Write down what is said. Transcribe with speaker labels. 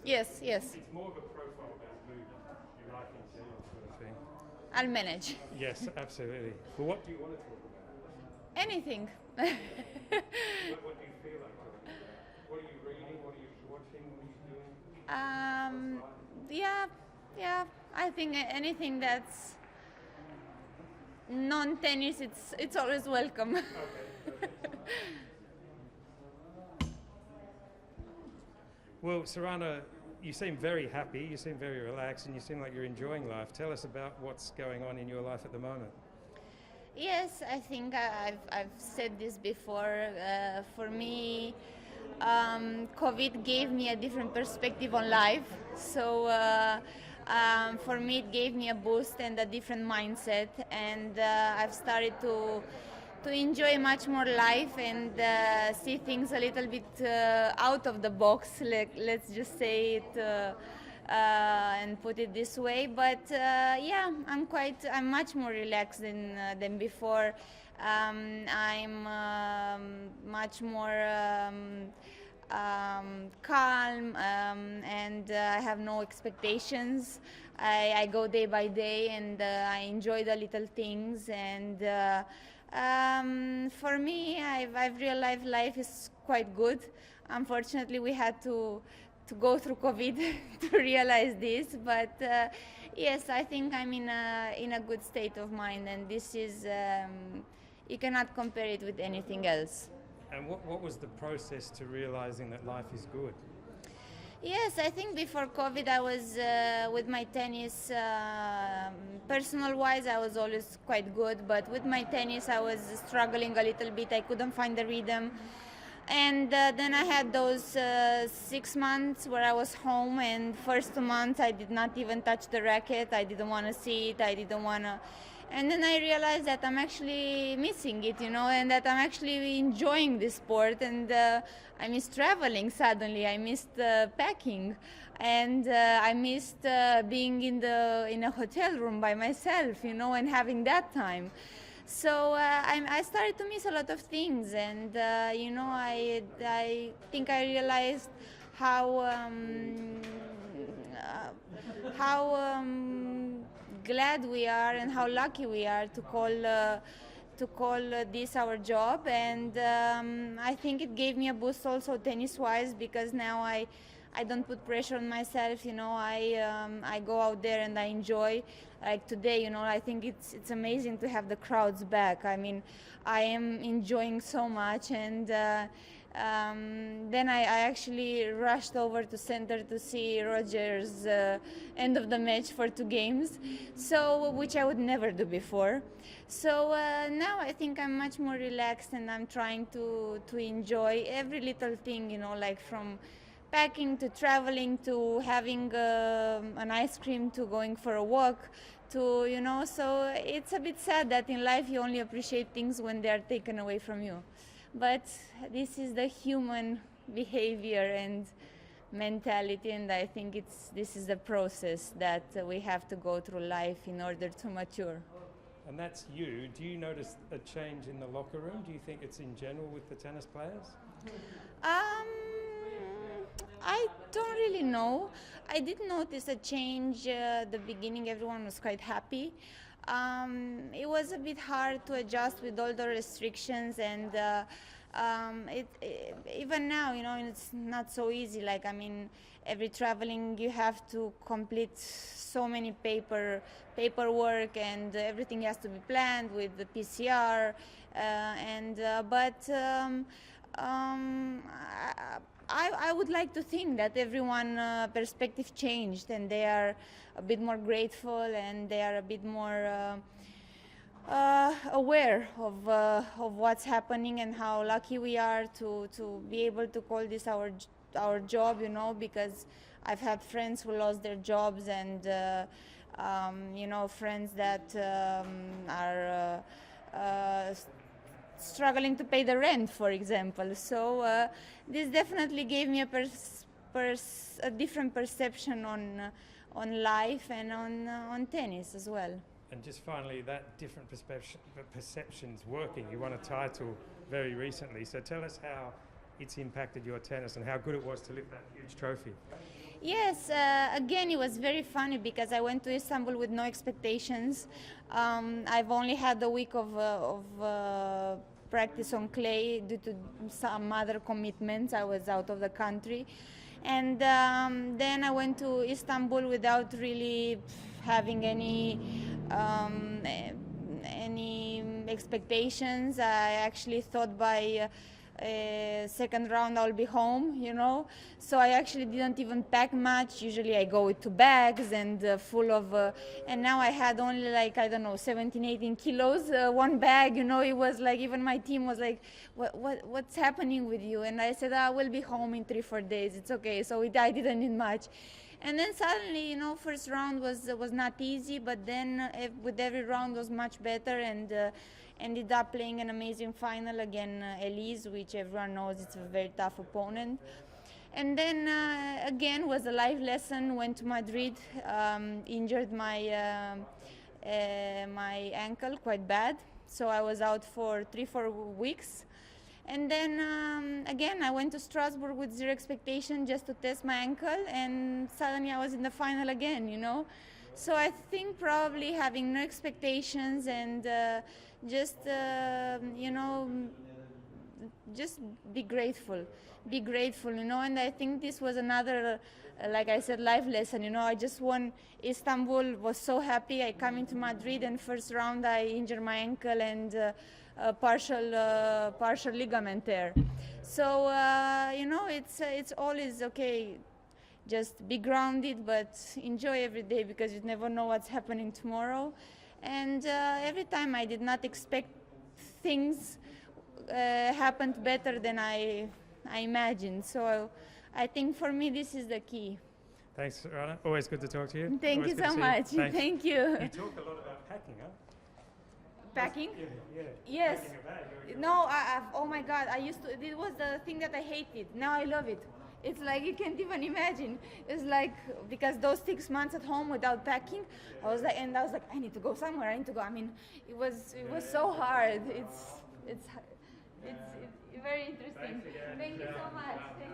Speaker 1: Yes, yes.
Speaker 2: It's more of a profile about movement. You like in general sort of thing.
Speaker 1: I'll manage.
Speaker 2: Yes, absolutely. Well, what do you want to talk about?
Speaker 1: Anything.
Speaker 2: What do you feel like talking about? What are you reading? What are you watching? What are you doing?
Speaker 1: um, yeah, yeah. I think anything that's non-tennis, it's always welcome.
Speaker 2: Okay. Well, Sorana, you seem very happy, you seem very relaxed, and you seem like you're enjoying life. Tell us about what's going on in your life at the moment.
Speaker 1: Yes, I think I've said this before. For me, COVID gave me a different perspective on life. So for me, it gave me a boost and a different mindset, and I've started to enjoy much more life and see things a little bit out of the box. Let's just say it. And put it this way. But yeah, I'm much more relaxed than before. I'm much more calm, and I have no expectations. I go day by day, and I enjoy the little things. And for me, I've realized life is quite good. Unfortunately, we had to go through COVID to realize this. But yes, I think I'm in a good state of mind, and this is you cannot compare it with anything else.
Speaker 2: And what was the process to realizing that life is good?
Speaker 1: Yes, I think before COVID, I was with my tennis. Personal wise, I was always quite good, but with my tennis, I was struggling a little bit. I couldn't find the rhythm. And then I had those 6 months where I was home, and first 2 months I did not even touch the racket. I didn't want to see it. I didn't want to. And then I realized that I'm actually missing it, and that I'm actually enjoying this sport. And I missed traveling suddenly. I missed packing, and I missed being in a hotel room by myself, and having that time. So I started to miss a lot of things, and I think I realized how glad we are and how lucky we are to call this our job. And I think it gave me a boost also tennis wise, because now I don't put pressure on myself. I go out there and I enjoy. Like today, I think it's amazing to have the crowds back. I mean, I am enjoying so much. And then I actually rushed over to center to see Roger's end of the match for 2 games, so which I would never do before. So now I think I'm much more relaxed, and I'm trying to enjoy every little thing, like from packing to traveling to having an ice cream to going for a walk to so it's a bit sad that in life you only appreciate things when they are taken away from you. But this is the human behavior and mentality, and I think this is the process that we have to go through life in order to mature.
Speaker 2: And that's you. Do you notice a change in the locker room? Do you think it's in general with the tennis players?
Speaker 1: Um, I don't really know. I did notice a change. The beginning, everyone was quite happy. It was a bit hard to adjust with all the restrictions, and even now, it's not so easy. Like, I mean, every traveling you have to complete so many paperwork, and everything has to be planned with the PCR. I would like to think that everyone perspective changed, and they are a bit more grateful, and they are a bit more aware of what's happening, and how lucky we are to be able to call this our job, because I've had friends who lost their jobs, and friends that are struggling to pay the rent, for example. So this definitely gave me a different perception on life and on tennis as well.
Speaker 2: And just finally, that different perception's working. You won a title very recently, so tell us how it's impacted your tennis and how good it was to lift that huge trophy.
Speaker 1: Yes, again, it was very funny because I went to Istanbul with no expectations. I've only had a week of practice on clay due to some other commitments. I was out of the country. And then I went to Istanbul without really having any expectations. I actually thought by second round I'll be home, you know. So I actually didn't even pack much. Usually I go with 2 bags and full of, and now I had only like, I don't know, 17, 18 kilos, 1 bag, you know. It was like, even my team was like, what's happening with you? And I said, I will be home in 3-4 days. It's okay. So I didn't need much. And then suddenly, you know, first round was not easy, but then with every round was much better, and ended up playing an amazing final again, Elise, which everyone knows it's a very tough opponent. And then again was a life lesson. Went to Madrid, injured my ankle quite bad, so I was out for 3-4 weeks. And then again, I went to Strasbourg with zero expectation just to test my ankle, and suddenly I was in the final again, you know. So I think probably having no expectations and just, you know, just be grateful, you know. And I think this was another, like I said, life lesson, you know. I just won Istanbul, was so happy. I come into Madrid, and first round I injured my ankle and partial ligament tear. So you know, it's always okay. Just be grounded, but enjoy every day, because you never know what's happening tomorrow. And every time I did not expect things happened better than I imagined. So I think for me this is the key.
Speaker 2: Thanks, Sorana. Always good to talk to you.
Speaker 1: Thank
Speaker 2: Always
Speaker 1: you
Speaker 2: good to
Speaker 1: so
Speaker 2: see
Speaker 1: much.
Speaker 2: Thanks.
Speaker 1: Thank you.
Speaker 2: You talk a lot about packing, huh?
Speaker 1: Packing?
Speaker 2: Yeah.
Speaker 1: Yes.
Speaker 2: Packing a bag, very good.
Speaker 1: No, oh my God, I used to, it was the thing that I hated. Now I love it. It's like, you can't even imagine. It's like, because those 6 months at home without packing, I was like, I need to go somewhere, I need to go. I mean, it was so hard. It's very interesting.
Speaker 2: Thanks again.
Speaker 1: Thank you
Speaker 2: Ciao.
Speaker 1: so much.
Speaker 2: Ciao.
Speaker 1: Thank